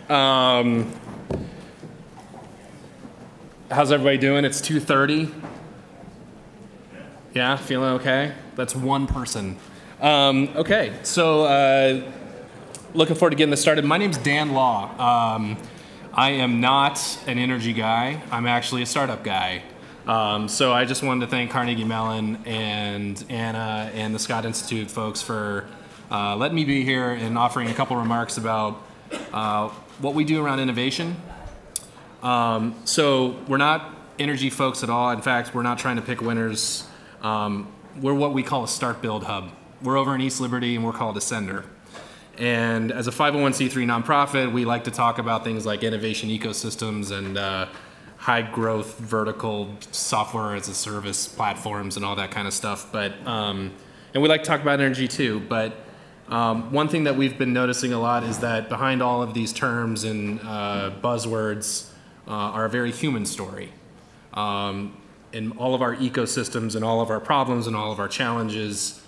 How's everybody doing? It's 2:30. Yeah, feeling okay? That's one person. Okay, so looking forward to getting this started. My name's Dan Law. I am not an energy guy. I'm actually a startup guy. So I just wanted to thank Carnegie Mellon and Anna and the Scott Institute folks for letting me be here and offering a couple remarks about what we do around innovation. So we're not energy folks at all. In fact, we're not trying to pick winners. We're what we call a start build hub. We're over in East Liberty and we're called Ascender. And as a 501c3 nonprofit, we like to talk about things like innovation ecosystems and high growth vertical software as a service platforms and all that kind of stuff. But and we like to talk about energy too. But one thing that we've been noticing a lot is that behind all of these terms and buzzwords are a very human story. And all of our ecosystems and all of our problems and all of our challenges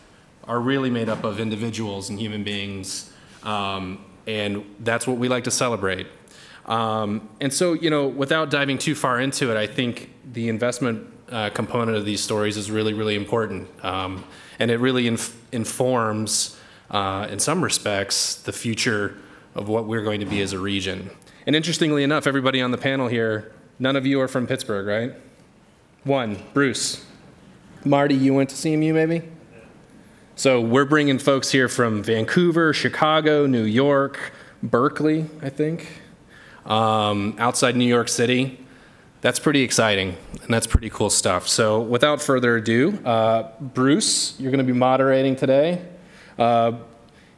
are really made up of individuals and human beings. And that's what we like to celebrate. And so, you know, without diving too far into it, I think the investment component of these stories is really, really important. And it really informs, in some respects, the future of what we're going to be as a region. And interestingly enough, everybody on the panel here, none of you are from Pittsburgh, right? One, Bruce. Marty, you went to CMU maybe? So we're bringing folks here from Vancouver, Chicago, New York, Berkeley, I think, outside New York City. That's pretty exciting, and that's pretty cool stuff. So without further ado, Bruce, you're going to be moderating today.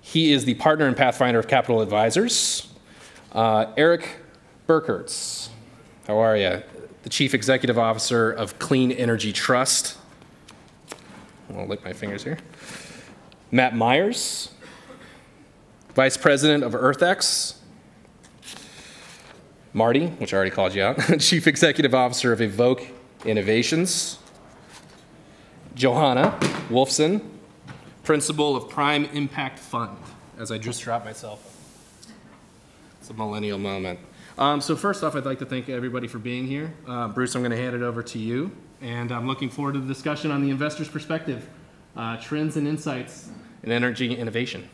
He is the partner and Pathfinder of Capital Advisors. Erik Birkerts, how are you? The Chief Executive Officer of Clean Energy Trust. I'll lick my fingers here. Matt Myers, Vice President of EARTHx. Marty, which I already called you out, Chief Executive Officer of Evok Innovations. Johanna Wolfson, Principal of Prime Impact Fund, as I just dropped myself. It's a millennial moment. So first off, I'd like to thank everybody for being here. Bruce, I'm going to hand it over to you, and I'm looking forward to the discussion on the investor's perspective, trends and insights in energy innovation.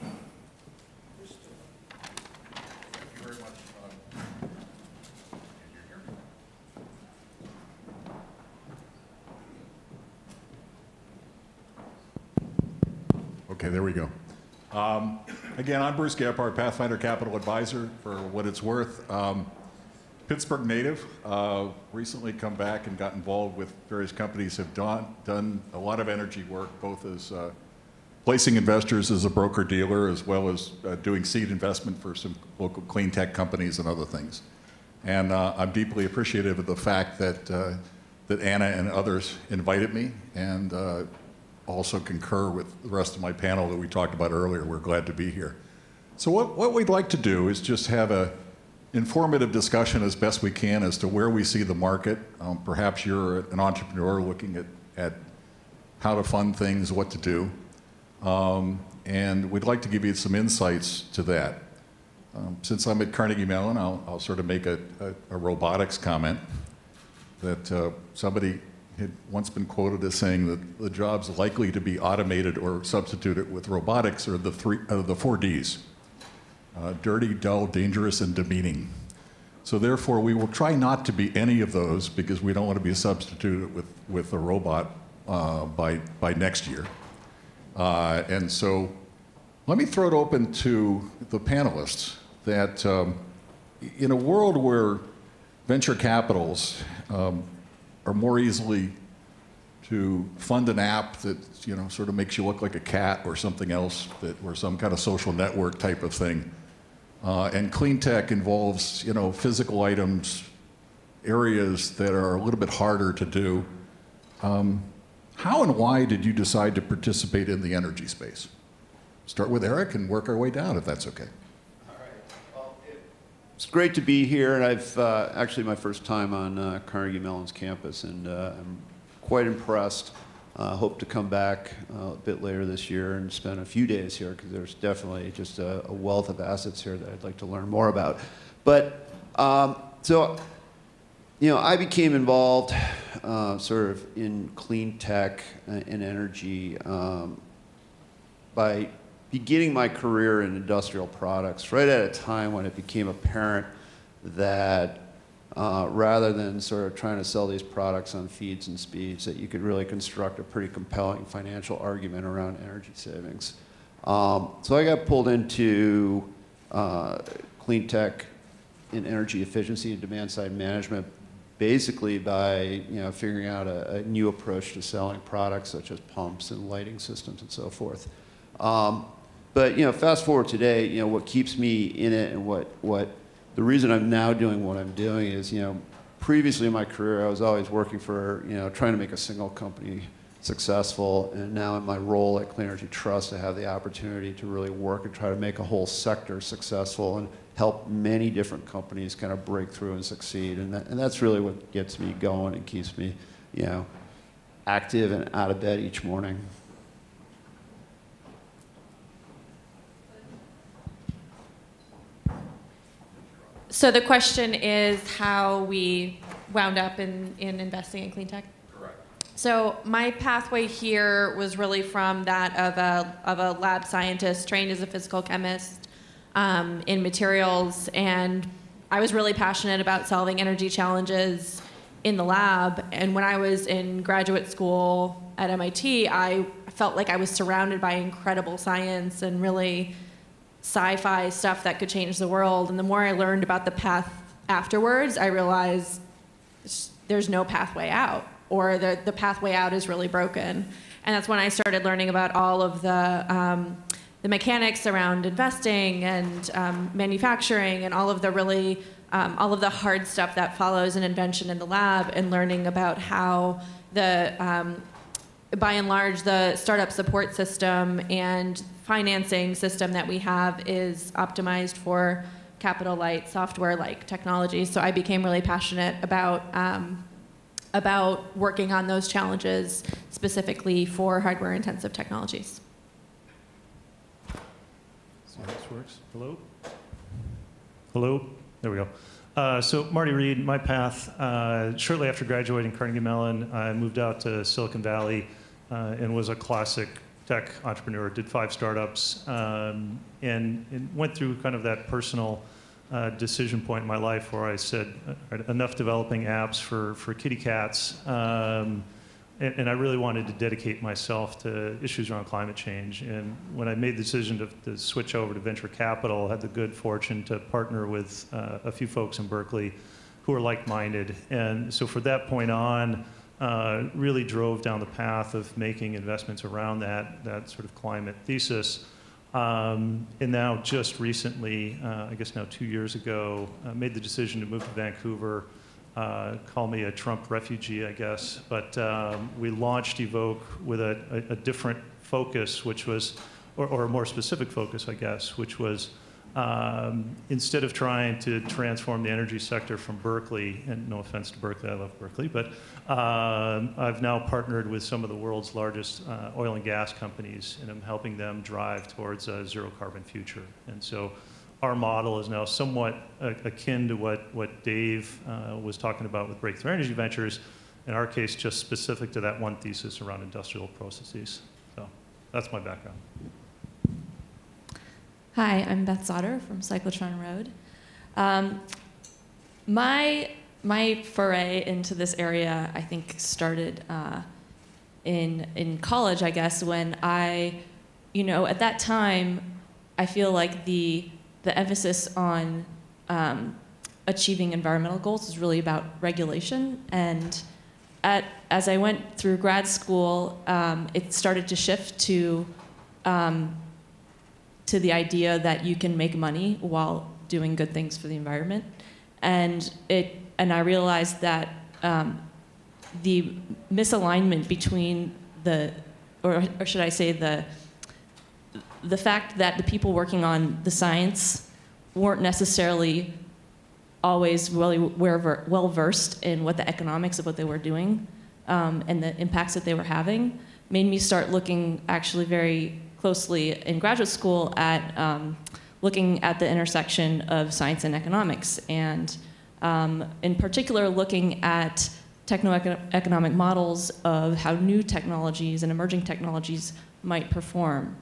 Okay, there we go. Again, I'm Bruce Gebhardt, Pathfinder Capital Advisor, for what it's worth. Pittsburgh native, recently come back and got involved with various companies, have done a lot of energy work, both as placing investors as a broker-dealer, as well as doing seed investment for some local clean tech companies and other things. And I'm deeply appreciative of the fact that, that Anna and others invited me, and also concur with the rest of my panel that we talked about earlier. We're glad to be here. So what we'd like to do is just have a informative discussion as best we can as to where we see the market. Perhaps you're an entrepreneur looking at how to fund things, what to do. And we'd like to give you some insights to that. Since I'm at Carnegie Mellon, I'll sort of make a robotics comment that somebody had once been quoted as saying that the jobs likely to be automated or substituted with robotics are the four Ds. Dirty, dull, dangerous, and demeaning. So therefore, we will try not to be any of those because we don't want to be substituted with a robot by next year. And so let me throw it open to the panelists that in a world where venture capitals are more easily to fund an app that sort of makes you look like a cat or something else, or some kind of social network type of thing. And clean tech involves physical items, areas that are a little bit harder to do. How and why did you decide to participate in the energy space? Start with Erik and work our way down, if that's okay. All right. Well, it's great to be here, and I've actually my first time on Carnegie Mellon's campus, and I'm quite impressed. Hope to come back a bit later this year and spend a few days here because there's definitely just a wealth of assets here that I'd like to learn more about. But so, you know, I became involved sort of in clean tech and energy by beginning my career in industrial products right at a time when it became apparent that rather than sort of trying to sell these products on feeds and speeds, that you could really construct a pretty compelling financial argument around energy savings. So I got pulled into clean tech in energy efficiency and demand side management, basically by figuring out a new approach to selling products such as pumps and lighting systems and so forth. But fast forward today, what keeps me in it and what the reason I'm now doing what I'm doing is, previously in my career I was always working for, trying to make a single company successful, and now in my role at Clean Energy Trust, I have the opportunity to really work and try to make a whole sector successful and help many different companies kind of break through and succeed, and that's really what gets me going and keeps me, active and out of bed each morning. So the question is how we wound up in investing in clean tech? Correct. So my pathway here was really from that of a lab scientist trained as a physical chemist in materials, and I was really passionate about solving energy challenges in the lab. And when I was in graduate school at MIT, I felt like I was surrounded by incredible science and really sci-fi stuff that could change the world. And the more I learned about the path afterwards, I realized there's no pathway out, or the pathway out is really broken. And that's when I started learning about all of the mechanics around investing and manufacturing and all of the really all of the hard stuff that follows an invention in the lab, and learning about how the by and large the startup support system and financing system that we have is optimized for capital light software like technologies. So I became really passionate about working on those challenges specifically for hardware intensive technologies. See how this works. Hello? Hello? There we go. So Marty Reed, my path, shortly after graduating Carnegie Mellon, I moved out to Silicon Valley and was a classic tech entrepreneur, did 5 startups, and went through kind of that personal decision point in my life where I said, enough developing apps for kitty cats, and I really wanted to dedicate myself to issues around climate change. And when I made the decision to switch over to venture capital, I had the good fortune to partner with a few folks in Berkeley who are like-minded. And so from that point on, really drove down the path of making investments around that sort of climate thesis. And now just recently, I guess now 2 years ago, made the decision to move to Vancouver. Call me a Trump refugee, I guess. But we launched Evok with a different focus, which was, or a more specific focus, I guess, which was instead of trying to transform the energy sector from Berkeley, and no offense to Berkeley, I love Berkeley, but I've now partnered with some of the world's largest oil and gas companies, and I'm helping them drive towards a zero carbon future. And so our model is now somewhat akin to what Dave was talking about with Breakthrough Energy Ventures, in our case just specific to that one thesis around industrial processes. So that's my background. Hi, I'm Beth Zotter from Cyclotron Road. My foray into this area, I think, started in college, I guess, when I, at that time, I feel like the emphasis on achieving environmental goals is really about regulation. And as I went through grad school, it started to shift to the idea that you can make money while doing good things for the environment. And I realized that the misalignment between or should I say the fact that the people working on the science weren't necessarily always really well versed in what the economics of what they were doing and the impacts that they were having made me start looking actually very closely in graduate school at looking at the intersection of science and economics, and in particular looking at techno-economic models of how new technologies and emerging technologies might perform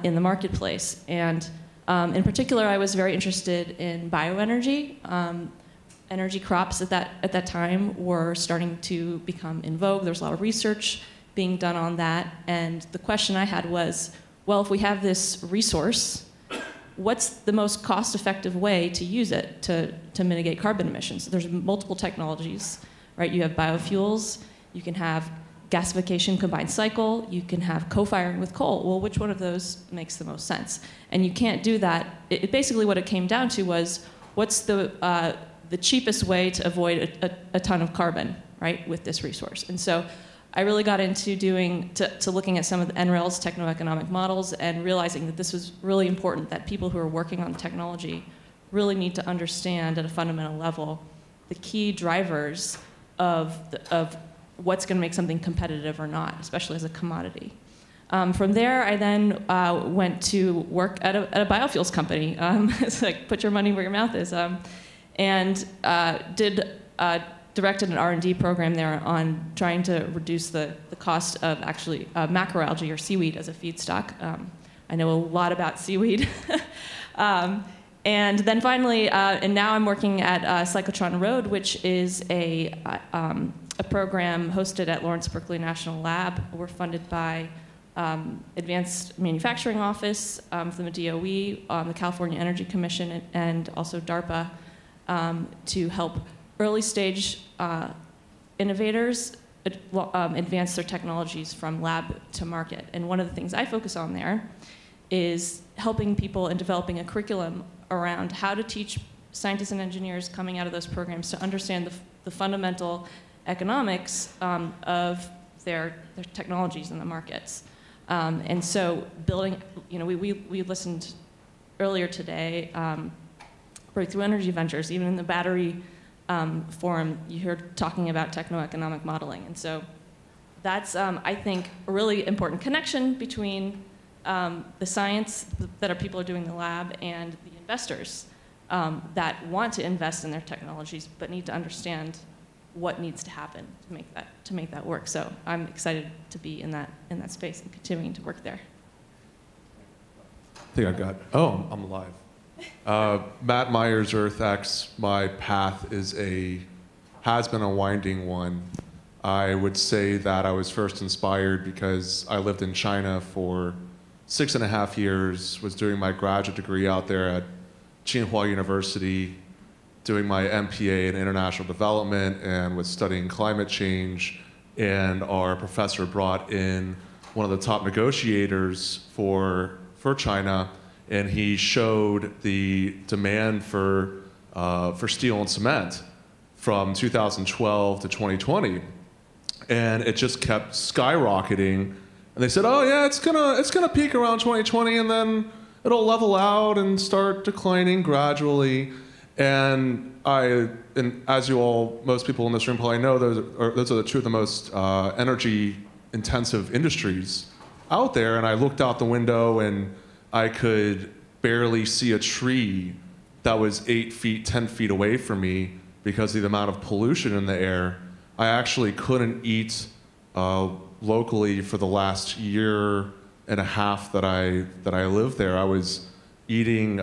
in the marketplace. And in particular, I was very interested in bioenergy. Energy crops at that time were starting to become in vogue. There was a lot of research being done on that. And the question I had was, well, if we have this resource, what's the most cost-effective way to use it to mitigate carbon emissions? There's multiple technologies, right? You have biofuels, you can have gasification combined cycle, you can have co-firing with coal. Well, which one of those makes the most sense? And you can't do that. Basically what it came down to was, what's the cheapest way to avoid a ton of carbon, right, with this resource? And so I really got into looking at some of the NREL's techno-economic models and realizing that this was really important, that people who are working on technology really need to understand at a fundamental level the key drivers of what's going to make something competitive or not, especially as a commodity. From there, I then went to work at a biofuels company. It's like, put your money where your mouth is. And directed an R&D program there on trying to reduce the cost of actually macroalgae or seaweed as a feedstock. I know a lot about seaweed. And then finally, and now I'm working at Cyclotron Road, which is a program hosted at Lawrence Berkeley National Lab. We're funded by Advanced Manufacturing Office from the DOE, the California Energy Commission, and also DARPA to help early stage innovators advance their technologies from lab to market. And one of the things I focus on there is helping people and developing a curriculum around how to teach scientists and engineers coming out of those programs to understand the fundamental economics of their technologies in the markets. And so building, we listened earlier today, Breakthrough Energy Ventures, even in the battery forum, you heard talking about techno-economic modeling. And so that's, I think, a really important connection between the science that people are doing in the lab and the investors that want to invest in their technologies but need to understand what needs to happen to make that work. So I'm excited to be in that space and continuing to work there. I think I got, I'm alive. Matt Meyer's EARTHx, my path has been a winding one. I would say that I was first inspired because I lived in China for 6.5 years, was doing my graduate degree out there at Tsinghua University, doing my MPA in international development, and was studying climate change. And our professor brought in one of the top negotiators for China, and he showed the demand for steel and cement from 2012 to 2020, and it just kept skyrocketing. And they said, "Oh yeah, it's gonna peak around 2020, and then it'll level out and start declining gradually." And as most people in this room probably know, those are two of the most energy-intensive industries out there. And I looked out the window and I could barely see a tree that was 8 feet, 10 feet away from me because of the amount of pollution in the air. I actually couldn't eat locally for the last year and a half that I lived there. I was eating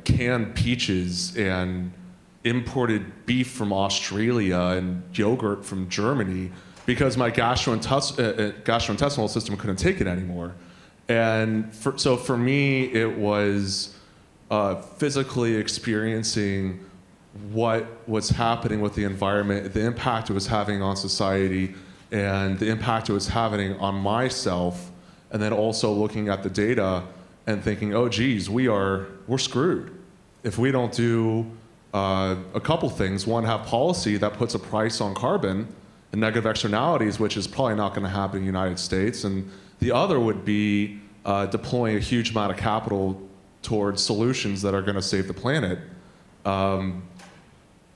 canned peaches and imported beef from Australia and yogurt from Germany because my gastrointestinal system couldn't take it anymore. And so for me, it was physically experiencing what was happening with the environment, the impact it was having on society, and the impact it was having on myself, and then also looking at the data and thinking, oh geez, we're screwed if we don't do a couple things. One, have policy that puts a price on carbon and negative externalities, which is probably not going to happen in the United States. And the other would be deploying a huge amount of capital towards solutions that are going to save the planet.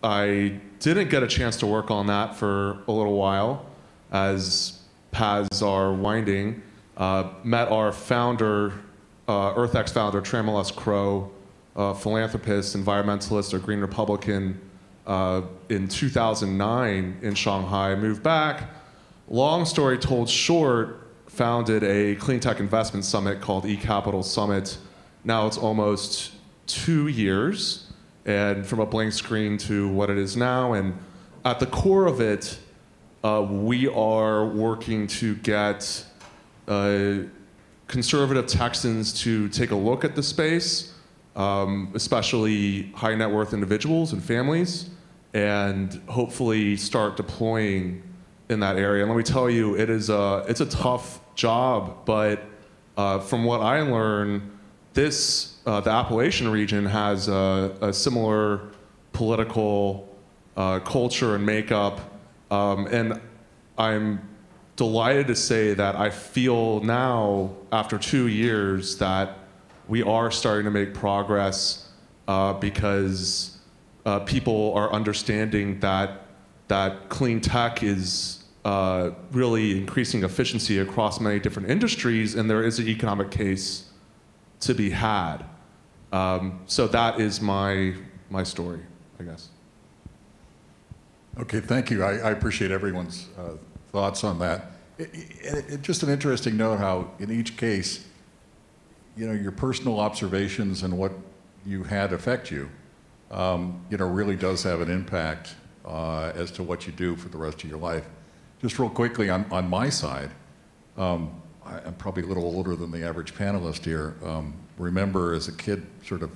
I didn't get a chance to work on that for a little while as paths are winding. Met our founder EARTHx founder Tramelus Crow, philanthropist, environmentalist, or Green Republican in 2009 in Shanghai, moved back. Long story told short, founded a cleantech investment summit called eCapital Summit. Now it's almost 2 years, and from a blank screen to what it is now. And at the core of it, we are working to get conservative Texans to take a look at the space, especially high net worth individuals and families, and hopefully start deploying in that area. And let me tell you, it's a tough job, but from what I learned, the Appalachian region has a similar political culture and makeup, and I'm delighted to say that I feel now, after 2 years, that we are starting to make progress because people are understanding that clean tech is really increasing efficiency across many different industries, and there is an economic case to be had. So that is my story, I guess. Okay, thank you. I appreciate everyone's thoughts on that. Just an interesting note how in each case, your personal observations and what you had affect you, really does have an impact as to what you do for the rest of your life. Just real quickly on my side, I'm probably a little older than the average panelist here. Remember as a kid sort of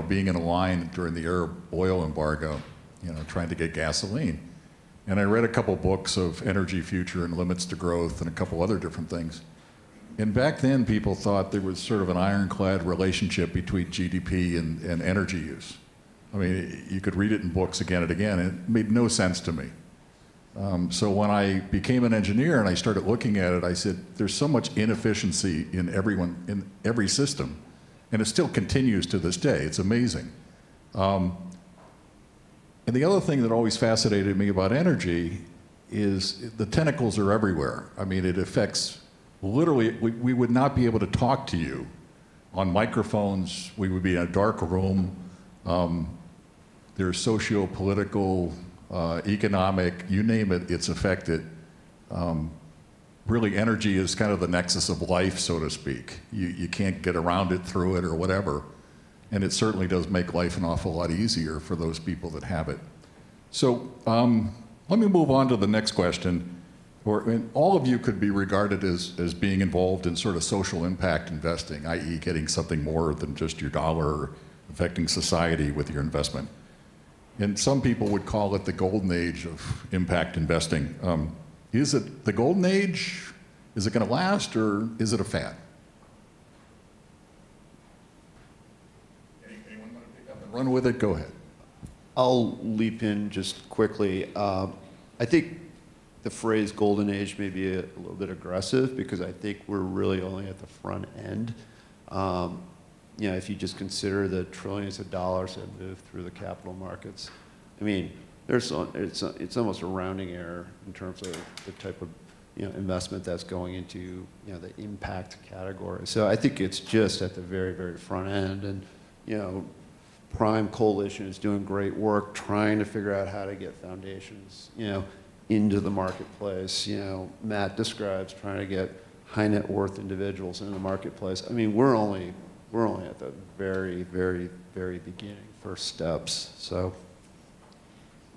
being in a line during the Arab oil embargo, trying to get gasoline. And I read a couple books of Energy Future and Limits to Growth and a couple other different things. And back then people thought there was sort of an ironclad relationship between GDP and energy use. I mean, you could read it in books again and again, and it made no sense to me. So when I became an engineer and I started looking at it, I said, there's so much inefficiency in every system, and it still continues to this day. It's amazing. And the other thing that always fascinated me about energy is the tentacles are everywhere. I mean, it affects, literally, we would not be able to talk to you on microphones. We would be in a dark room. There's socio-political, economic, you name it, it's affected. Really, energy is kind of the nexus of life, so to speak. You can't get around it, through it, or whatever. And it certainly does make life an awful lot easier for those people that have it. So let me move on to the next question. All of you could be regarded as being involved in sort of social impact investing, i.e. getting something more than just your dollar, or affecting society with your investment. And some people would call it the golden age of impact investing. Is it the golden age? Is it going to last, or is it a fad? Anyone want to pick up and run with it? Go ahead. I'll leap in just quickly. I think the phrase golden age may be a little bit aggressive, because I think we're really only at the front end. If you just consider the trillions of dollars that move through the capital markets, I mean, it's almost a rounding error in terms of the type of investment that's going into the impact category. So I think it's just at the very, very front end, and Prime Coalition is doing great work trying to figure out how to get foundations into the marketplace. Matt describes trying to get high net worth individuals into the marketplace. I mean, we're only at the very, very, very beginning, first steps. So.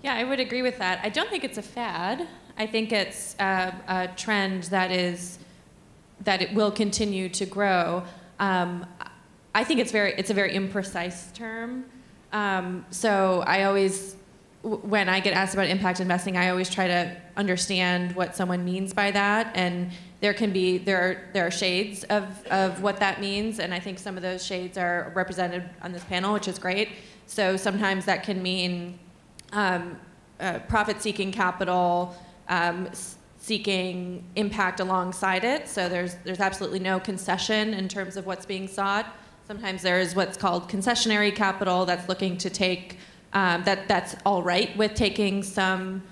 Yeah, I would agree with that. I don't think it's a fad. I think it's a trend that it will continue to grow. I think it's a very imprecise term. So I always, when I get asked about impact investing, I always try to understand what someone means by that. And there are shades of what that means, and I think some of those shades are represented on this panel, which is great. So sometimes that can mean profit-seeking capital, seeking impact alongside it. So there's absolutely no concession in terms of what's being sought. Sometimes there is what's called concessionary capital that's looking to take, that's all right with taking some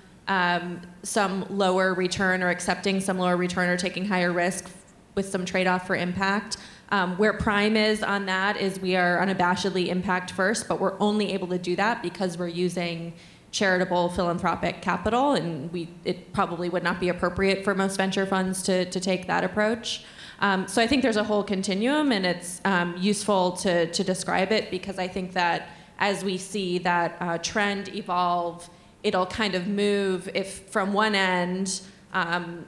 lower return, or accepting some lower return, or taking higher risk with some trade-off for impact. Where Prime is on that is we are unabashedly impact first, but we're only able to do that because we're using charitable philanthropic capital, and it probably would not be appropriate for most venture funds to take that approach. So I think there's a whole continuum, and it's useful to describe it because I think that as we see that trend evolve, it'll kind of move if from one end,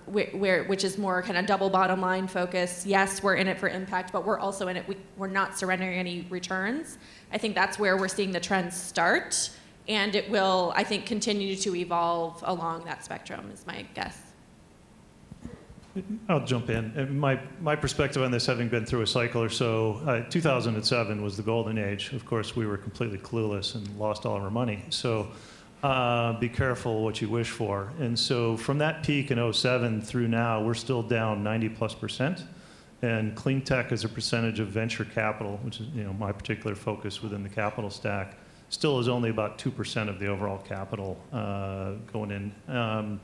which is more kind of double bottom line focus. Yes, we're in it for impact, but we're also in it, we're not surrendering any returns. I think that's where we're seeing the trends start, and it will, I think, continue to evolve along that spectrum is my guess. I'll jump in. My perspective on this, having been through a cycle or so, 2007 was the golden age. Of course, we were completely clueless and lost all of our money. So be careful what you wish for. And so from that peak in 07 through now, we're still down 90+%. And cleantech as a percentage of venture capital, which is my particular focus within the capital stack, still is only about 2% of the overall capital going in.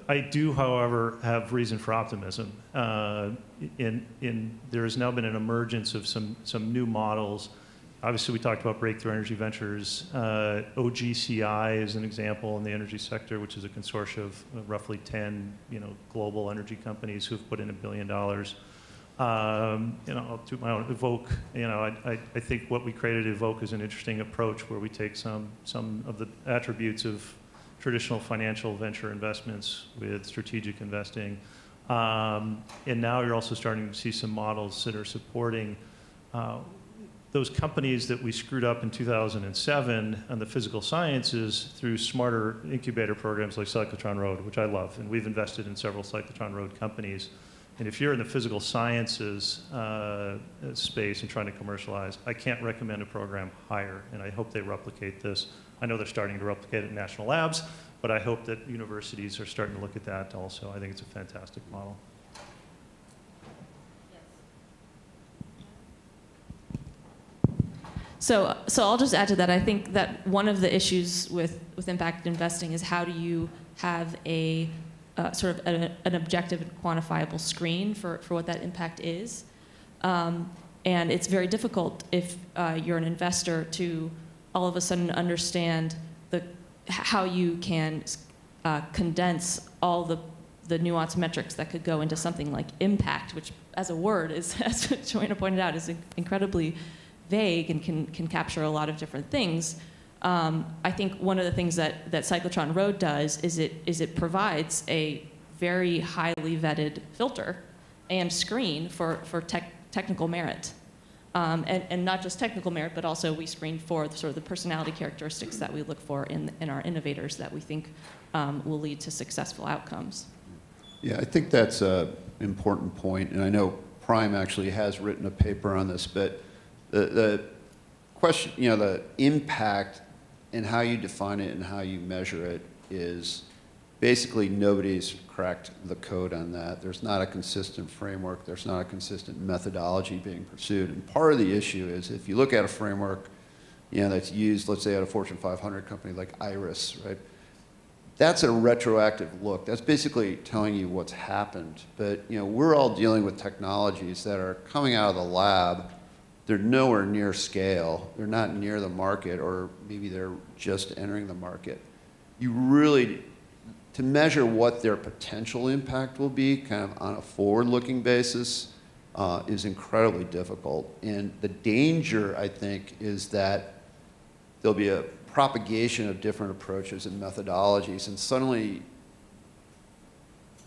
I do, however, have reason for optimism. There has now been an emergence of some new models. Obviously, we talked about Breakthrough Energy Ventures. OGCI is an example in the energy sector, which is a consortium of roughly 10 global energy companies who've put in $1 billion. I'll do my own Evok. I think what we created at Evok is an interesting approach where we take some of the attributes of traditional financial venture investments with strategic investing. And now you're also starting to see some models that are supporting those companies that we screwed up in 2007 on the physical sciences through smarter incubator programs like Cyclotron Road, which I love. And we've invested in several Cyclotron Road companies. And if you're in the physical sciences space and trying to commercialize, I can't recommend a program higher, and I hope they replicate this. I know they're starting to replicate it in national labs, but I hope that universities are starting to look at that also. I think it's a fantastic model. So I'll just add to that. I think that one of the issues with impact investing is how do you have a sort of an objective and quantifiable screen for what that impact is. And it's very difficult if you're an investor to all of a sudden understand how you can condense all the nuanced metrics that could go into something like impact, which as a word is, as Johanna pointed out, is incredibly vague and can capture a lot of different things. I think one of the things that Cyclotron Road does is it provides a very highly vetted filter and screen for technical merit. And not just technical merit, but also we screen for sort of the personality characteristics that we look for in our innovators that we think will lead to successful outcomes. Yeah, I think that's an important point, and I know Prime actually has written a paper on this, but the question, the impact and how you define it and how you measure it is basically nobody's cracked the code on that. There's not a consistent framework. There's not a consistent methodology being pursued. And part of the issue is if you look at a framework that's used, let's say, at a Fortune 500 company like Iris, right? That's a retroactive look. That's basically telling you what's happened. But we're all dealing with technologies that are coming out of the lab. They're nowhere near scale. They're not near the market, or maybe they're just entering the market. You really, to measure what their potential impact will be kind of on a forward-looking basis is incredibly difficult. And the danger, I think, is that there'll be a propagation of different approaches and methodologies, and suddenly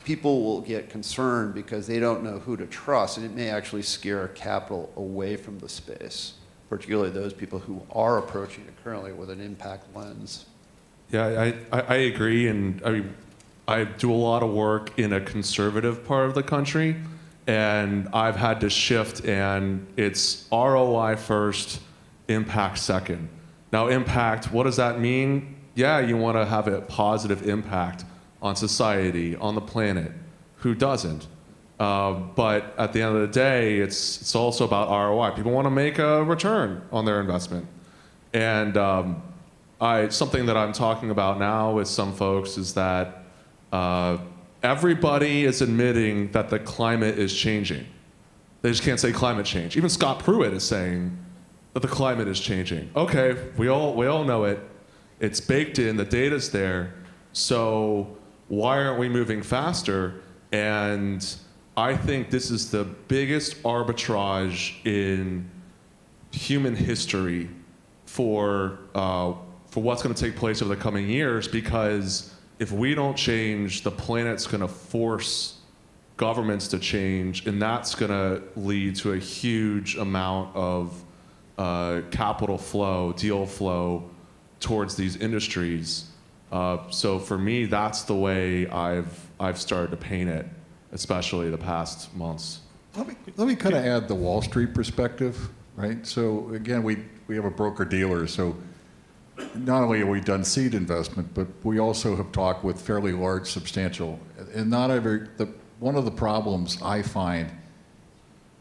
people will get concerned because they don't know who to trust, and it may actually scare capital away from the space, particularly those people who are approaching it currently with an impact lens. Yeah, I agree, and I do a lot of work in a conservative part of the country, and I've had to shift, and it's ROI first, impact second. Now, impact, what does that mean? Yeah, you want to have a positive impact on society, on the planet. Who doesn't? But at the end of the day, it's also about ROI. People want to make a return on their investment. And something that I'm talking about now with some folks is that everybody is admitting that the climate is changing. They just can't say climate change. Even Scott Pruitt is saying that the climate is changing. Okay, we all know it. It's baked in, the data's there. So why aren't we moving faster? And I think this is the biggest arbitrage in human history for what's going to take place over the coming years, because if we don't change, the planet's going to force governments to change, and that's going to lead to a huge amount of capital flow, deal flow towards these industries. So for me, that's the way I've started to paint it, especially the past months. Let me kind of add the Wall Street perspective, right? So again, we have a broker-dealer, so not only have we done seed investment, but we also have talked with fairly large, substantial, and one of the problems I find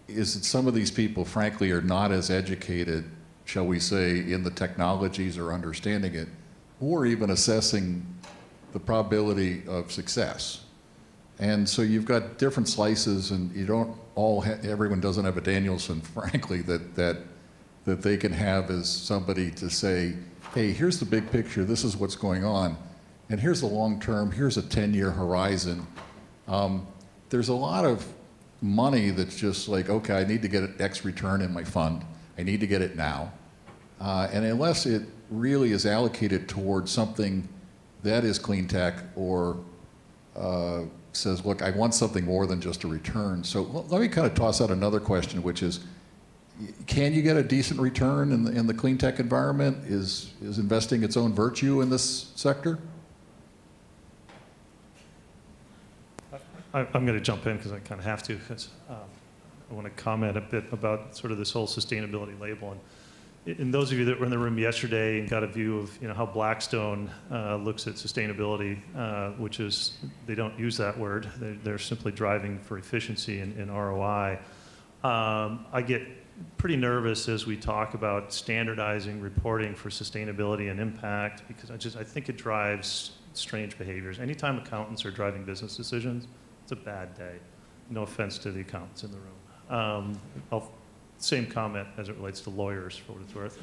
is that some of these people, frankly, are not as educated, shall we say, in the technologies or understanding it, or even assessing the probability of success. And so you've got different slices, and you don't all everyone doesn't have a Danielson, frankly, that they can have as somebody to say, hey, here's the big picture, this is what's going on, and here's the long term, here's a 10-year horizon. There's a lot of money that's just like, okay, I need to get X return in my fund, I need to get it now. And unless it really is allocated towards something that is clean tech or says, look, I want something more than just a return. So let me kind of toss out another question, which is, can you get a decent return in the clean tech environment? Is investing its own virtue in this sector? I'm going to jump in because I kind of have to, because I want to comment a bit about sort of this whole sustainability label. And those of you that were in the room yesterday and got a view of how Blackstone looks at sustainability, which is, they don't use that word, they're simply driving for efficiency and ROI. I get pretty nervous as we talk about standardizing reporting for sustainability and impact, because I think it drives strange behaviors. Anytime accountants are driving business decisions, it's a bad day. No offense to the accountants in the room. Same comment as it relates to lawyers, for what it's worth.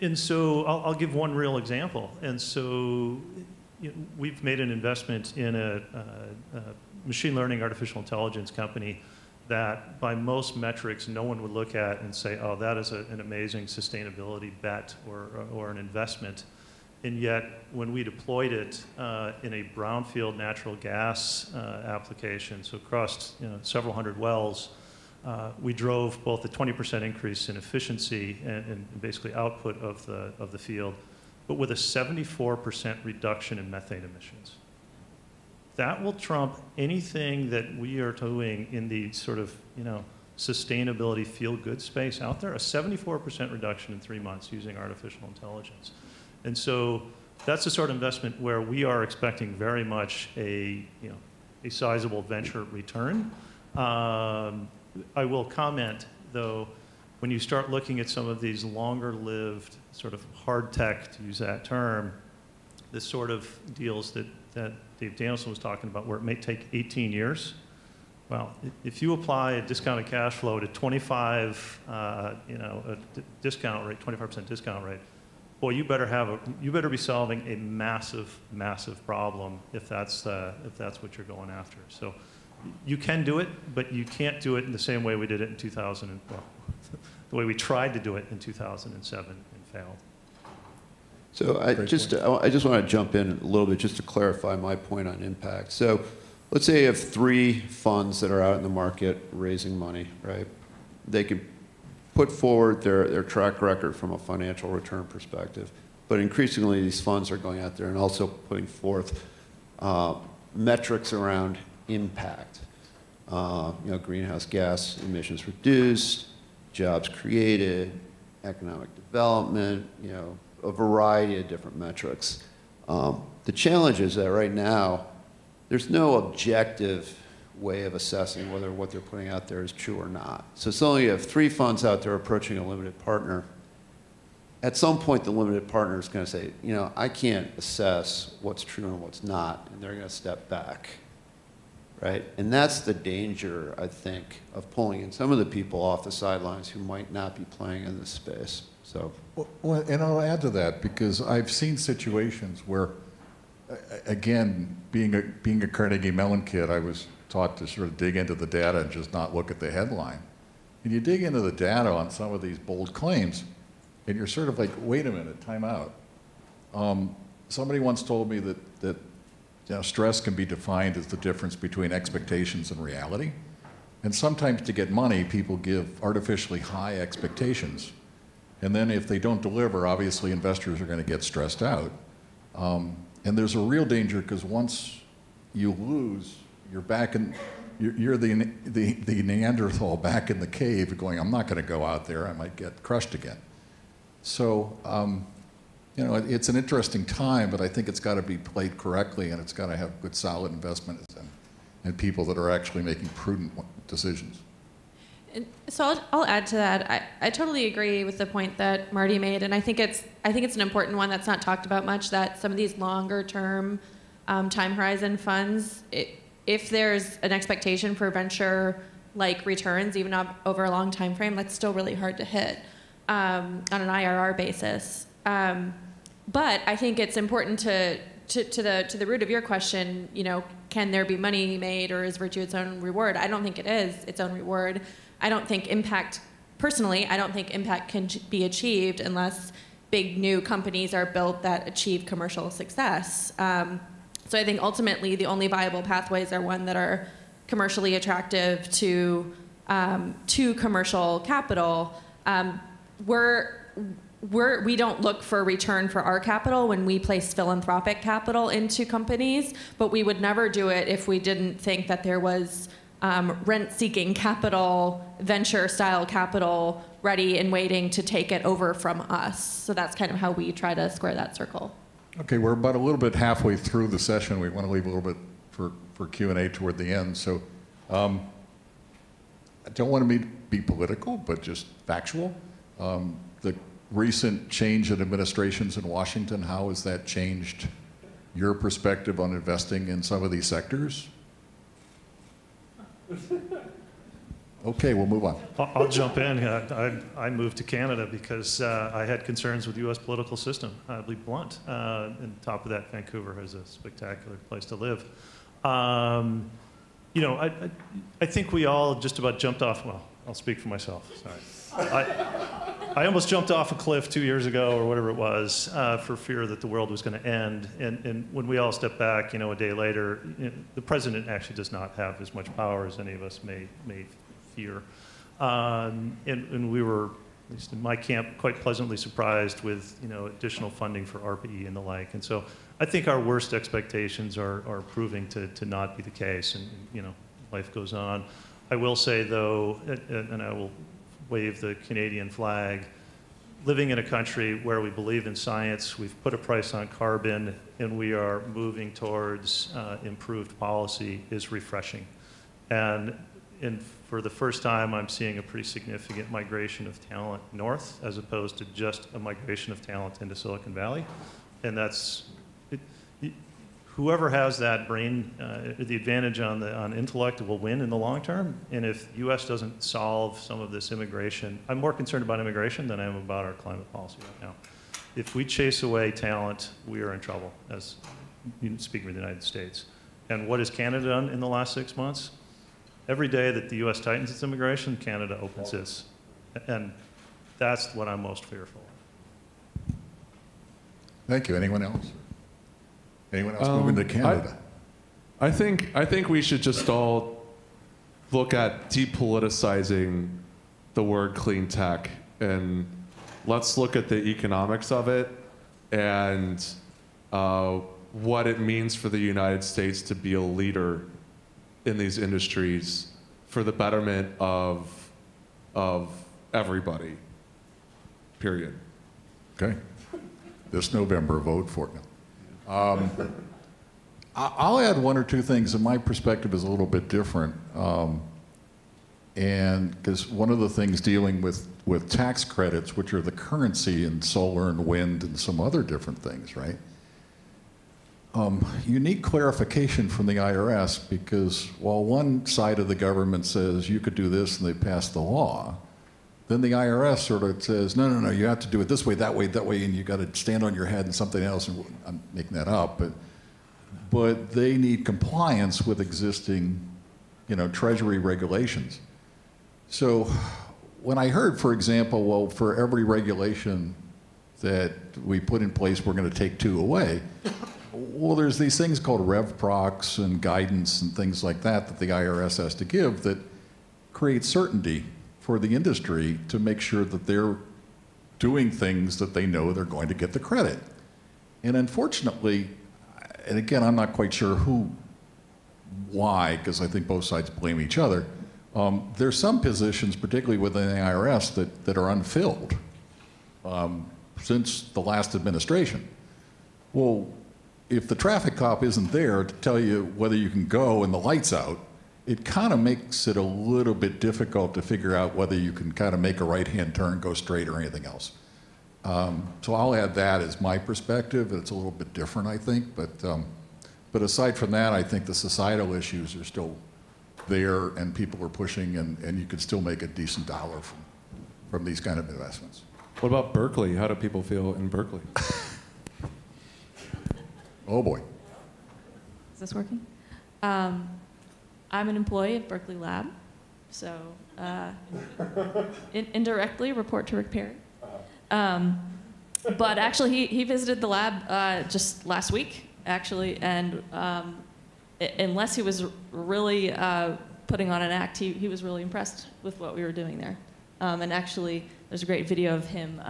And so I'll give one real example. And so we've made an investment in a machine learning artificial intelligence company that by most metrics no one would look at and say, oh, that is an amazing sustainability bet or an investment. And yet, when we deployed it in a brownfield natural gas application, so across several hundred wells, we drove both a 20% increase in efficiency and basically output of the field, but with a 74% reduction in methane emissions. That will trump anything that we are doing in the sort of sustainability feel-good space out there. A 74% reduction in 3 months using artificial intelligence. And so that's the sort of investment where we are expecting very much a sizable venture return. I will comment, though, when you start looking at some of these longer-lived sort of hard tech, to use that term, the sort of deals that Dave Danielson was talking about, where it may take 18 years. Well, if you apply a discounted cash flow to 25, a discount rate, 25% discount rate, boy, you better be solving a massive, massive problem if that's what you're going after. So you can do it, but you can't do it in the same way we did it in 2000. The way we tried to do it in 2007 and failed. So I just want to jump in a little bit just to clarify my point on impact. So let's say you have 3 funds that are out in the market raising money, right? They can put forward their track record from a financial return perspective, but increasingly these funds are going out there and also putting forth metrics around impact. Greenhouse gas emissions reduced, jobs created, economic development, a variety of different metrics. The challenge is that right now, there's no objective way of assessing whether what they're putting out there is true or not. So suddenly you have 3 funds out there approaching a limited partner. At some point, the limited partner is going to say, I can't assess what's true and what's not, and they're going to step back. right? And that's the danger, I think, of pulling in some of the people off the sidelines who might not be playing in this space. So, Well, and I'll add to that because I've seen situations where, again, being a Carnegie Mellon kid, I was taught to sort of dig into the data and just not look at the headline. And you dig into the data on some of these bold claims, and you're sort of like, wait a minute, time out. Somebody once told me that stress can be defined as the difference between expectations and reality. And sometimes to get money, people give artificially high expectations. And then if they don't deliver, obviously investors are going to get stressed out. And there's a real danger because once you lose, you're back in, you're the Neanderthal back in the cave going, I'm not going to go out there, I might get crushed again. So, it's an interesting time, but I think it's got to be played correctly and it's got to have good solid investments and people that are actually making prudent decisions. And so I'll add to that. I totally agree with the point that Marty made, and I think it's an important one that's not talked about much. That some of these longer term time horizon funds, if there's an expectation for venture like returns, even over a long time frame, that's still really hard to hit on an IRR basis. But I think it's important to the root of your question. Can there be money made, or is virtue its own reward? I don't think it is its own reward. I don't think impact can be achieved unless big new companies are built that achieve commercial success. So I think ultimately the only viable pathways are one that are commercially attractive to commercial capital. We don't look for a return for our capital when we place philanthropic capital into companies, but we would never do it if we didn't think that there was rent-seeking capital, venture-style capital, ready and waiting to take it over from us. So that's kind of how we try to square that circle. Okay, we're about a little bit halfway through the session. We want to leave a little bit for Q&A toward the end. So I don't want to be political, but just factual. The recent change in administrations in Washington, how has that changed your perspective on investing in some of these sectors? Okay, we'll move on. I'll jump in. I moved to Canada because I had concerns with the U.S. political system. I'll be blunt. And top of that, Vancouver is a spectacular place to live. I think we all just about jumped off. Well, I'll speak for myself. Sorry. I almost jumped off a cliff 2 years ago or whatever it was for fear that the world was going to end. And when we all stepped back, a day later, the president actually does not have as much power as any of us may fear. And we were, at least in my camp, quite pleasantly surprised with additional funding for RPE and the like. And so I think our worst expectations are proving to not be the case. And life goes on. I will say though, and I will wave the Canadian flag, living in a country where we believe in science, we've put a price on carbon, and we are moving towards improved policy is refreshing. And for the first time, I'm seeing a pretty significant migration of talent north, as opposed to just a migration of talent into Silicon Valley. And that's, whoever has that brain, the advantage on intellect will win in the long term. And if the U.S. doesn't solve some of this immigration, I'm more concerned about immigration than I am about our climate policy right now. If we chase away talent, we are in trouble, as speaking of the United States. And what has Canada done in the last 6 months? Every day that the U.S. tightens its immigration, Canada opens its. And that's what I'm most fearful of. Thank you. Anyone else? Anyone else moving to Canada? I think we should just all look at depoliticizing the word clean tech, and let's look at the economics of it and what it means for the United States to be a leader in these industries for the betterment of everybody, period. Okay. This November, vote for it. I'll add one or two things, and my perspective is a little bit different. And because one of the things dealing with tax credits, which are the currency in solar and wind and some other different things, right? unique clarification from the IRS, because while one side of the government says you could do this and they pass the law, then the IRS sort of says, no, no, no, you have to do it this way, and you got to stand on your head and something else, and I'm making that up, but they need compliance with existing, Treasury regulations. So when I heard, for example, well, for every regulation that we put in place, we're going to take 2 away. Well, there's these things called rev procs and guidance and things like that the IRS has to give that create certainty for the industry to make sure that they're doing things that they know they're going to get the credit. And unfortunately, and again, I'm not quite sure why, because I think both sides blame each other, there's some positions, particularly within the IRS, that are unfilled since the last administration. Well, if the traffic cop isn't there to tell you whether you can go and the light's out, it kind of makes it a little bit difficult to figure out whether you can kind of make a right-hand turn, go straight, or anything else. So I'll add that as my perspective. It's a little bit different, I think. But aside from that, I think the societal issues are still there, and people are pushing, and you can still make a decent dollar from these kind of investments. What about Berkeley? How do people feel in Berkeley? Oh boy. Is this working? I'm an employee of Berkeley Lab, so indirectly report to Rick Perry. But actually, he visited the lab just last week, actually, and unless he was really putting on an act, he was really impressed with what we were doing there. And actually, there's a great video of him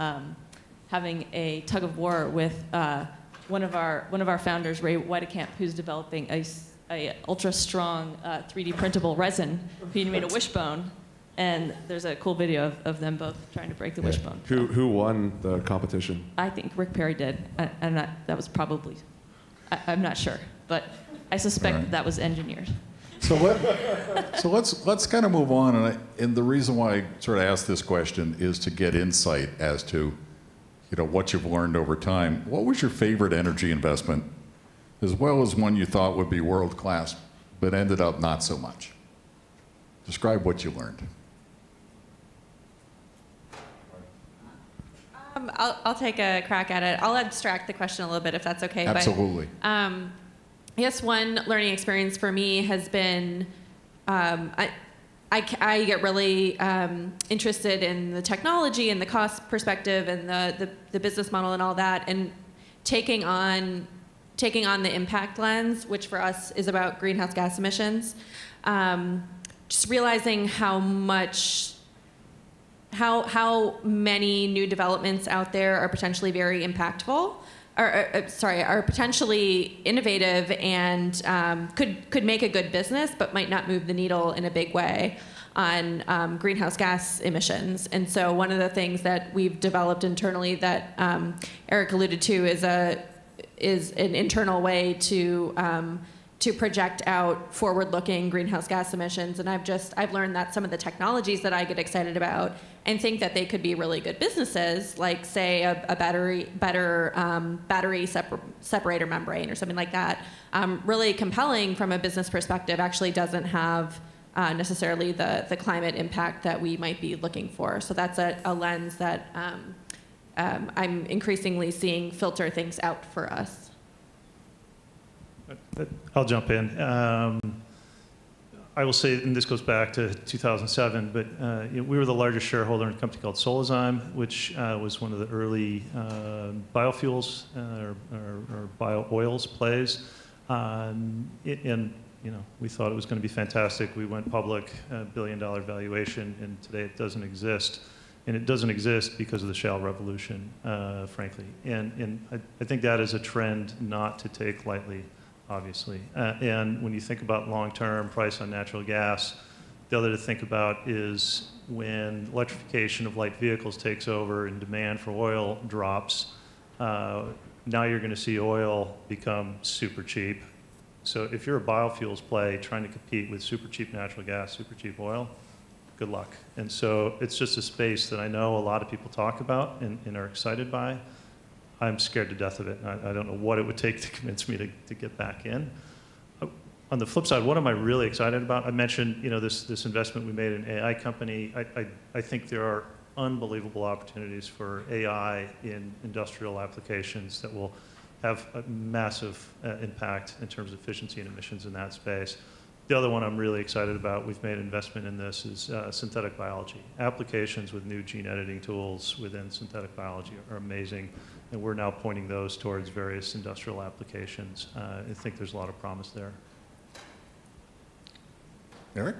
having a tug of war with one of our founders, Ray Whitekamp, who's developing a ultra strong 3D printable resin. He made a wishbone, and there's a cool video of them both trying to break the wishbone. Who won the competition? I think Rick Perry did. I'm not. That was probably. I'm not sure, but I suspect that was engineered. So let's kind of move on, and the reason why I sort of asked this question is to get insight as to, what you've learned over time. What was your favorite energy investment, as well as one you thought would be world class, but ended up not so much? Describe what you learned. I'll take a crack at it. I'll abstract the question a little bit if that's okay. Absolutely. But, yes, one learning experience for me has been I get really interested in the technology and the cost perspective and the business model and all that, and taking on the impact lens, which for us is about greenhouse gas emissions. Just realizing how many new developments out there are potentially very impactful, are potentially innovative and could make a good business, but might not move the needle in a big way on greenhouse gas emissions. And so one of the things that we've developed internally that Erik alluded to is an internal way to project out forward-looking greenhouse gas emissions. And I've learned that some of the technologies that I get excited about and think that they could be really good businesses, like say a battery separator membrane or something like that, really compelling from a business perspective, actually doesn't have necessarily the climate impact that we might be looking for. So that's a lens that I'm increasingly seeing filter things out for us. I'll jump in. I will say, and this goes back to 2007, but we were the largest shareholder in a company called Solazyme, which was one of the early biofuels or bio-oils plays. And we thought it was going to be fantastic. We went public, $1 billion valuation, and today it doesn't exist. And it doesn't exist because of the shale revolution, frankly. And I think that is a trend not to take lightly, obviously. And when you think about long-term price on natural gas, the other to think about is when electrification of light vehicles takes over and demand for oil drops, now you're going to see oil become super cheap. So if you're a biofuels play trying to compete with super cheap natural gas, super cheap oil, good luck. And so it's just a space that I know a lot of people talk about and are excited by. I'm scared to death of it. I don't know what it would take to convince me to get back in. On the flip side, what am I really excited about? I mentioned, this investment we made in an AI company. I think there are unbelievable opportunities for AI in industrial applications that will have a massive impact in terms of efficiency and emissions in that space. The other one I'm really excited about, we've made an investment in this, is synthetic biology. Applications with new gene editing tools within synthetic biology are amazing, and we're now pointing those towards various industrial applications. I think there's a lot of promise there. Erik?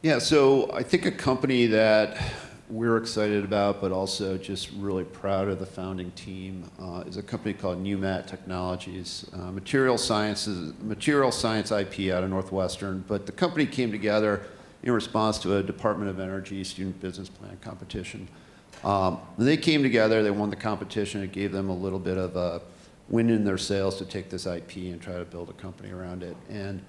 Yeah, so I think a company that we're excited about, but also just really proud of the founding team, is a company called Newmat Technologies, material science IP out of Northwestern. But the company came together in response to a Department of Energy student business plan competition. They came together, they won the competition. It gave them a little bit of a wind in their sails to take this IP and try to build a company around it. And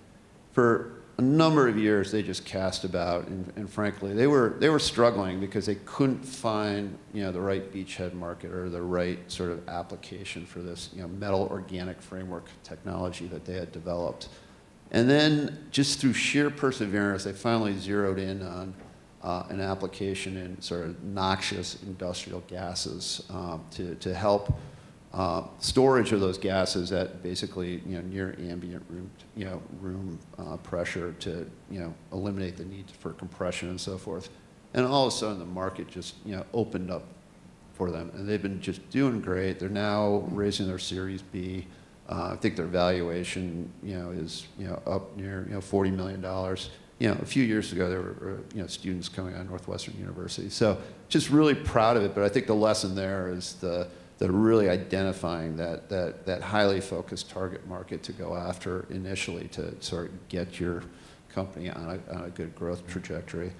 for a number of years, they just cast about, and frankly, they were struggling because they couldn't find the right beachhead market or the right sort of application for this metal organic framework technology that they had developed. And then just through sheer perseverance, they finally zeroed in on an application in sort of noxious industrial gases to help storage of those gases at basically near ambient room pressure to eliminate the need for compression and so forth. And all of a sudden the market just opened up for them, and they've been just doing great. They're now raising their Series B. I think their valuation is up near $40 million. A few years ago there were students coming out of Northwestern University. So just really proud of it. But I think the lesson there is the really identifying that highly focused target market to go after initially to sort of get your company on a good growth trajectory.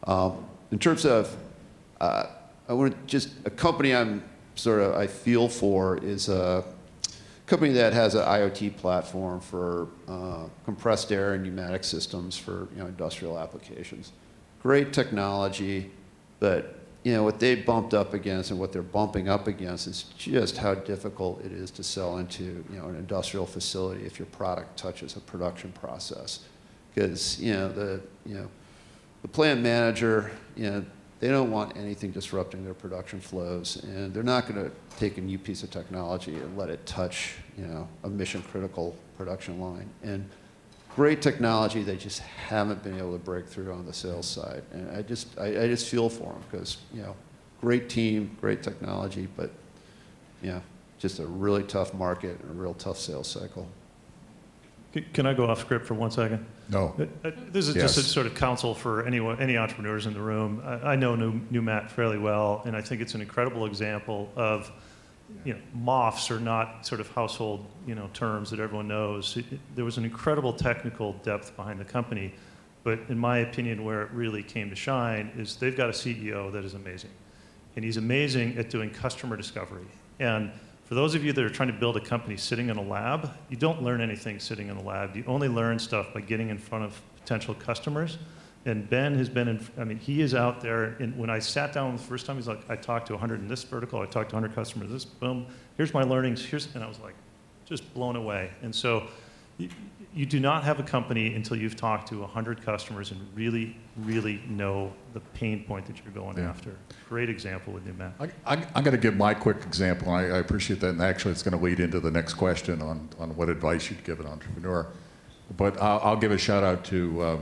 In terms of, I want just a company I feel for is a company that has an IoT platform for compressed air and pneumatic systems for industrial applications. Great technology, but what they bumped up against and what they're bumping up against is just how difficult it is to sell into an industrial facility if your product touches a production process. Because the plant manager, they don't want anything disrupting their production flows, and they're not going to take a new piece of technology and let it touch a mission critical production line. And great technology, they just haven't been able to break through on the sales side. And I just feel for them because, great team, great technology, but, just a really tough market and a real tough sales cycle. Can I go off script for 1 second? No. This is just a sort of counsel for any entrepreneurs in the room. I know Newmat fairly well, and I think it's an incredible example of, MOFs are not sort of household, terms that everyone knows. There was an incredible technical depth behind the company, but in my opinion, where it really came to shine is they've got a CEO that is amazing, and he's amazing at doing customer discovery. And for those of you that are trying to build a company sitting in a lab, you don't learn anything sitting in a lab. You only learn stuff by getting in front of potential customers. And Ben has been he is out there. And when I sat down the first time, he's like, I talked to 100 in this vertical, I talked to 100 customers, this, boom, here's my learnings, and I was like, just blown away. And so you do not have a company until you've talked to 100 customers and really, really know the pain point that you're going after. Great example with Newmat. I'm going to give my quick example, and I appreciate that, and actually it's going to lead into the next question on what advice you'd give an entrepreneur. But I'll give a shout out to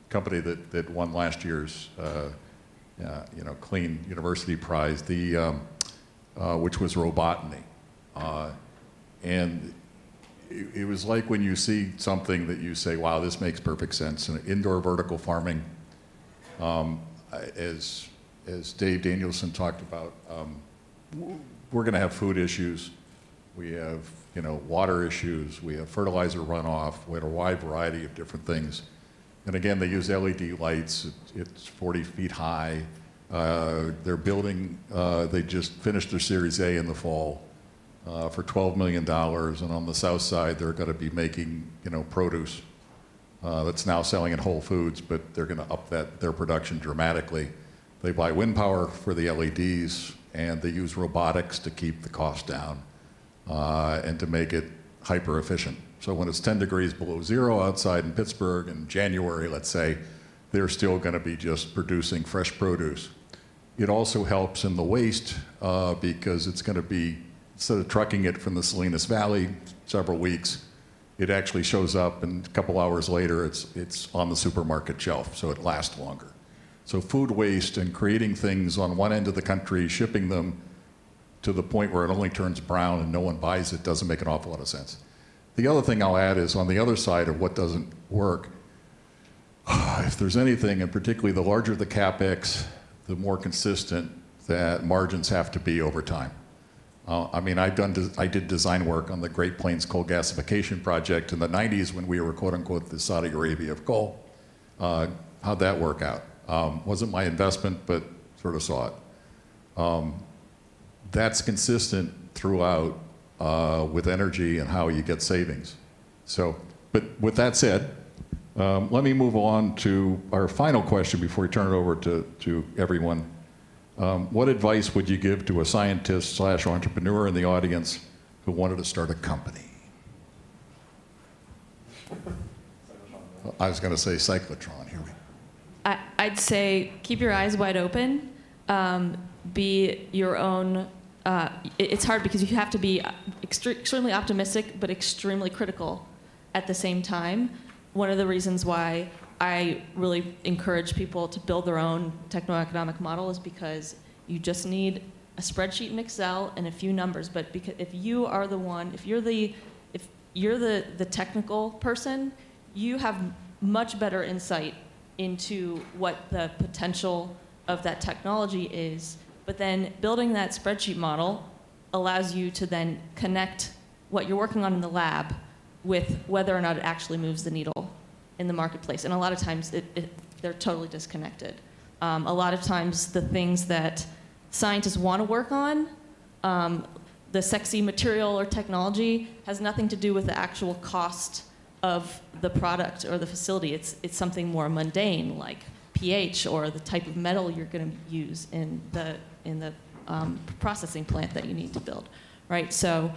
company that won last year's Clean University Prize, which was Robotany. And it was like when you see something that you say, wow, this makes perfect sense. And indoor vertical farming, as Dave Danielson talked about, we're going to have food issues. We have water issues. We have fertilizer runoff. We have a wide variety of different things. And again, they use LED lights. It's 40 feet high. They're building, they just finished their Series A in the fall for $12 million. And on the south side, they're going to be making, produce that's now selling at Whole Foods, but they're going to up their production dramatically. They buy wind power for the LEDs. and they use robotics to keep the cost down and to make it hyper efficient. So when it's 10 degrees below zero outside in Pittsburgh in January, let's say, they're still going to be just producing fresh produce. It also helps in the waste because it's going to be, instead of trucking it from the Salinas Valley several weeks, it actually shows up, and a couple hours later it's on the supermarket shelf, so it lasts longer. So food waste and creating things on one end of the country, shipping them to the point where it only turns brown and no one buys it doesn't make an awful lot of sense. The other thing I'll add is on the other side of what doesn't work, if there's anything, and particularly the larger the CapEx, the more consistent that margins have to be over time. I mean, I did design work on the Great Plains coal gasification project in the 90s when we were, quote unquote, the Saudi Arabia of coal. How'd that work out? Wasn't my investment, but sort of saw it. That's consistent throughout with energy and how you get savings. So, but with that said, let me move on to our final question before we turn it over to everyone. What advice would you give to a scientist / entrepreneur in the audience who wanted to start a company? I was going to say cyclotron. Here we go. I'd say keep your eyes wide open. Be your own. It's hard because you have to be extremely optimistic but extremely critical at the same time. One of the reasons why I really encourage people to build their own techno-economic model is because you just need a spreadsheet in Excel and a few numbers. But because if you are the one, if you're the technical person, you have much better insight into what the potential of that technology is. But then building that spreadsheet model allows you to then connect what you're working on in the lab with whether or not it actually moves the needle in the marketplace. And a lot of times they're totally disconnected. A lot of times the things that scientists want to work on, the sexy material or technology, has nothing to do with the actual cost of the product or the facility. It's something more mundane, like pH or the type of metal you're going to use in the processing plant that you need to build, right? So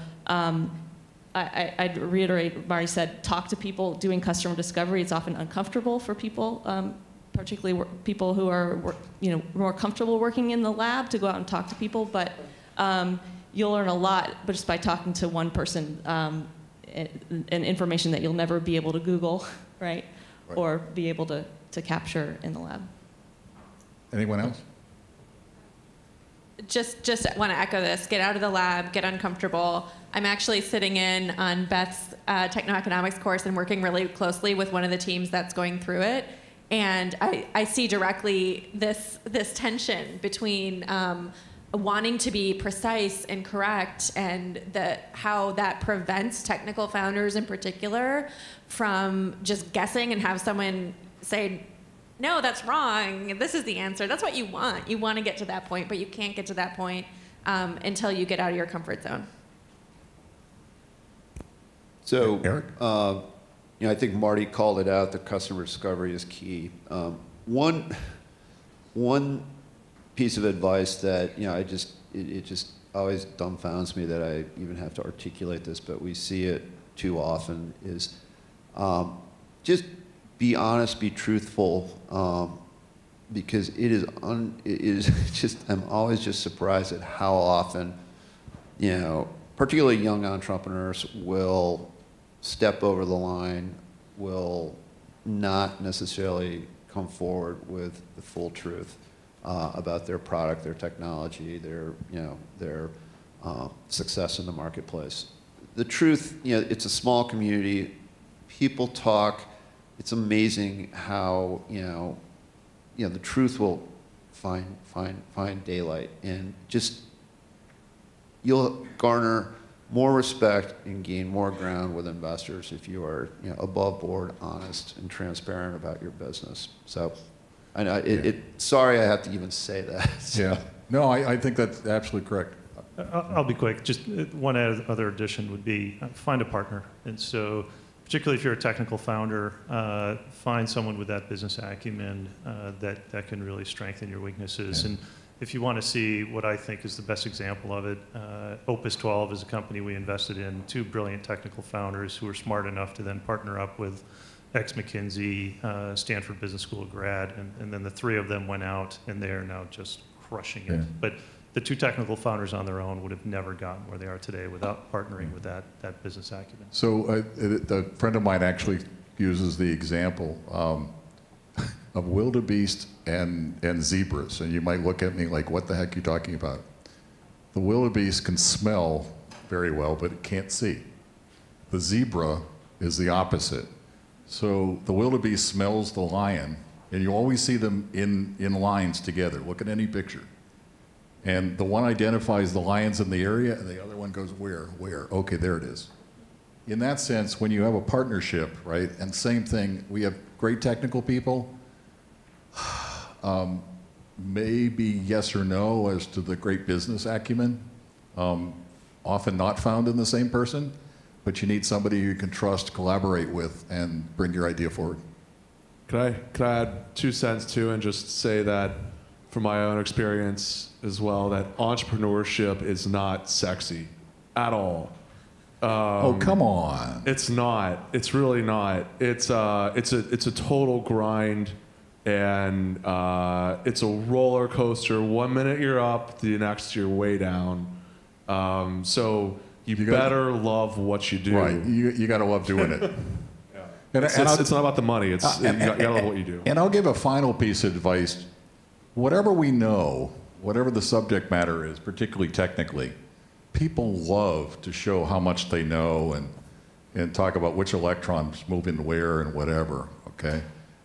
I'd reiterate what Marty said, talk to people. Doing customer discovery, it's often uncomfortable for people, particularly people who are more comfortable working in the lab, to go out and talk to people. But you'll learn a lot just by talking to one person, and information that you'll never be able to Google, right? Or be able to capture in the lab. Anyone else? Just want to echo this. Get out of the lab, get uncomfortable. I'm actually sitting in on Beth's techno-economics course and working really closely with one of the teams that's going through it. And I see directly this tension between wanting to be precise and correct, and how that prevents technical founders in particular from just guessing and have someone say, no, that's wrong. This is the answer. That's what you want. You want to get to that point, but you can't get to that point until you get out of your comfort zone. So, Erik? I think Marty called it out, that customer discovery is key. One piece of advice that, it just always dumbfounds me that I even have to articulate this, but we see it too often, is just be honest, be truthful, because it is just, I'm always just surprised at how often, particularly young entrepreneurs will step over the line, will not necessarily come forward with the full truth about their product, their technology, their success in the marketplace. The truth, it's a small community. People talk. It's amazing how the truth will find daylight, and just you'll garner more respect and gain more ground with investors if you are above board, honest, and transparent about your business. So, sorry I have to even say that. So. Yeah. No, I think that's absolutely correct. I'll be quick. Just one other addition would be find a partner. And so, particularly if you're a technical founder, find someone with that business acumen that can really strengthen your weaknesses. Yeah. if you want to see what I think is the best example of it, Opus 12 is a company we invested in, 2 brilliant technical founders who were smart enough to then partner up with ex-McKinsey, Stanford Business School grad, and then the 3 of them went out, and they are now just crushing it. Yeah. But the 2 technical founders on their own would have never gotten where they are today without partnering with that business acumen. So a friend of mine actually uses the example of wildebeest and zebras, and you might look at me like, what the heck are you talking about? The wildebeest can smell very well, but it can't see. The zebra is the opposite. So the wildebeest smells the lion, and you always see them in lines together. Look at any picture. And the one identifies the lions in the area, and the other one goes, where? Okay, there it is. In that sense, when you have a partnership, right, and same thing, we have great technical people, maybe yes or no as to the great business acumen, often not found in the same person, but you need somebody you can trust, collaborate with, and bring your idea forward. Could I add 2 cents too, and just say that from my own experience as well, that entrepreneurship is not sexy at all. Oh, come on. It's not. It's really not. It's a total grind, and it's a roller coaster. 1 minute you're up, the next you're way down. So you better love what you do. Right. You got to love doing it. It's not about the money. You got to love what you do. And I'll give a final piece of advice. Whatever we know, whatever the subject matter is, particularly technically, people love to show how much they know and talk about which electrons move in where and whatever, okay?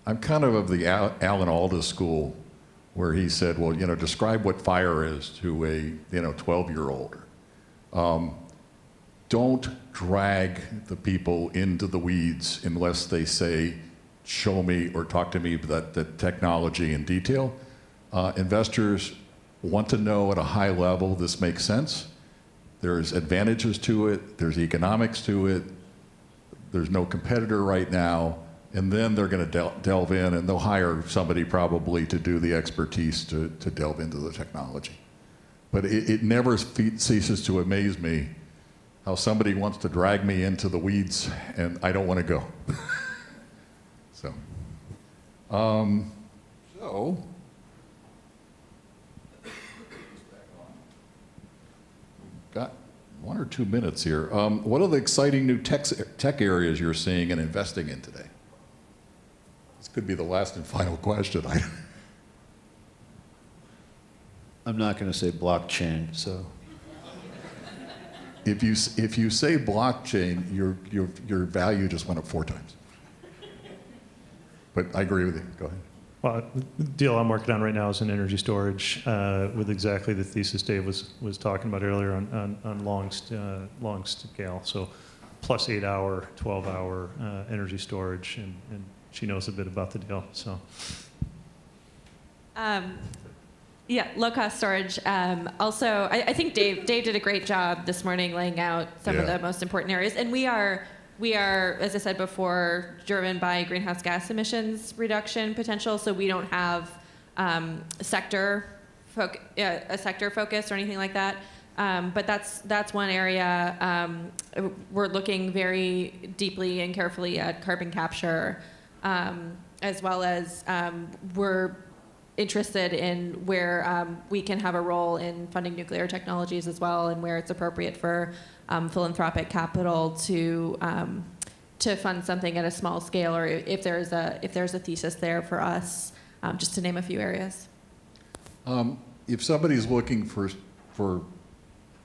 I'm kind of the Alan Alda school, where he said, well, describe what fire is to a 12-year-old. Don't drag the people into the weeds unless they say, show me or talk to me about the technology in detail. Investors want to know at a high level this makes sense. There's advantages to it, there's economics to it, there's no competitor right now, and then they're going to delve in, and they'll hire somebody probably to do the expertise to delve into the technology. But it never ceases to amaze me how somebody wants to drag me into the weeds, and I don't want to go. So got 1 or 2 minutes here. What are the exciting new tech areas you're seeing and investing in today? This could be the last and final question. I'm not going to say blockchain, so. If you say blockchain, your value just went up 4 times. But I agree with you. Go ahead. Well, the deal I'm working on right now is in energy storage with exactly the thesis Dave was talking about earlier on long scale. So plus 8-hour, 12-hour energy storage, and she knows a bit about the deal. So. Yeah, low-cost storage. Also, I think Dave did a great job this morning laying out some of the most important areas. And we are, as I said before, driven by greenhouse gas emissions reduction potential. So we don't have a sector focus or anything like that. But that's one area. We're looking very deeply and carefully at carbon capture, as well as we're interested in where we can have a role in funding nuclear technologies as well, and where it's appropriate for philanthropic capital to fund something at a small scale, or if there's a thesis there for us, just to name a few areas. If somebody's looking for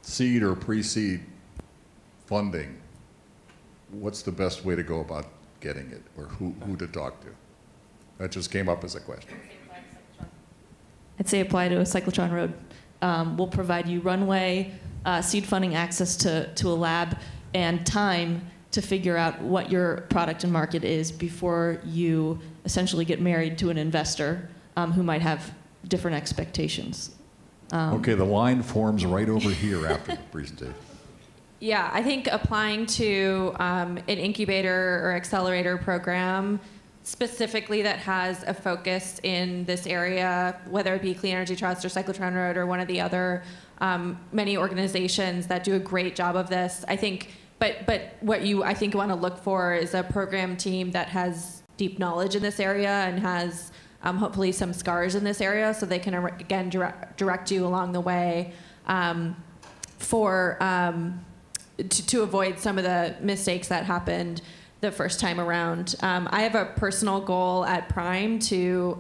seed or pre-seed funding, what's the best way to go about getting it, or who to talk to? That just came up as a question. I'd say apply to a cyclotron road. We'll provide you runway, seed funding access to a lab, and time to figure out what your product and market is before you essentially get married to an investor who might have different expectations. Okay, the line forms right over here after the presentation. Yeah, I think applying to an incubator or accelerator program specifically that has a focus in this area, whether it be Clean Energy Trust or Cyclotron Road or one of the other many organizations that do a great job of this. I think, but what you I think want to look for is a program team that has deep knowledge in this area and has hopefully some scars in this area, so they can again direct you along the way to avoid some of the mistakes that happened the first time around. I have a personal goal at Prime to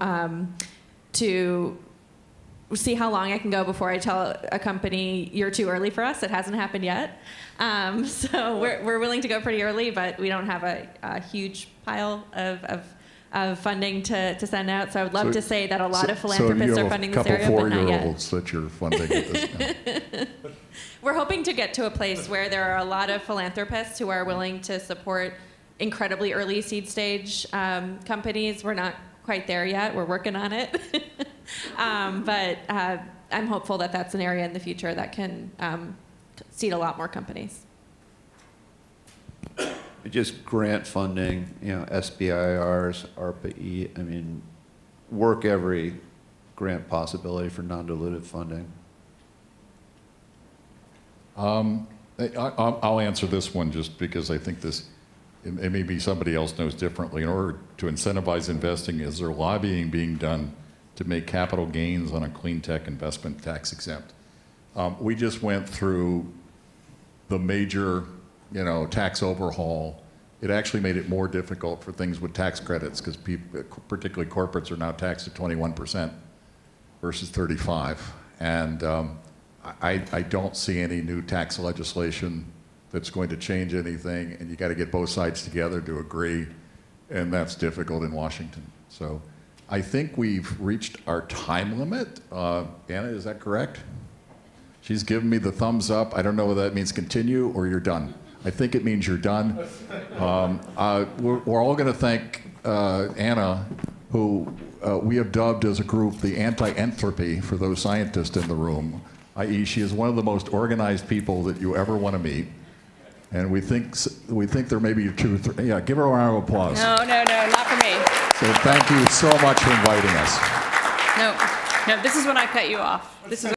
see how long I can go before I tell a company, you're too early for us. It hasn't happened yet. So we're willing to go pretty early, but we don't have a huge pile of funding to send out. So I would love to say that a lot of philanthropists are funding this area, but not yet. So you have a couple 4-year-olds that you're funding at this time. We're hoping to get to a place where there are a lot of philanthropists who are willing to support incredibly early seed stage companies. We're not quite there yet. We're working on it. But I'm hopeful that that's an area in the future that can seed a lot more companies. Just grant funding, SBIRs, ARPA-E, I mean, work every grant possibility for non-dilutive funding. I'll answer this one just because I think this, it may be somebody else knows differently. In order to incentivize investing, is there lobbying being done to make capital gains on a clean tech investment tax exempt? We just went through the major, tax overhaul. It actually made it more difficult for things with tax credits because people, particularly corporates, are now taxed at 21% versus 35%. And I don't see any new tax legislation that's going to change anything, and you got to get both sides together to agree, and that's difficult in Washington. So I think we've reached our time limit. Anna, is that correct? She's giving me the thumbs up. I don't know whether that means continue or you're done. I think it means you're done. We're all going to thank Anna, who we have dubbed as a group the anti-entropy for those scientists in the room, i.e. she is one of the most organized people that you ever want to meet. And we think there may be 2 or 3. Yeah, give her a round of applause. No, not for me. So thank you so much for inviting us. No, this is when I cut you off. This is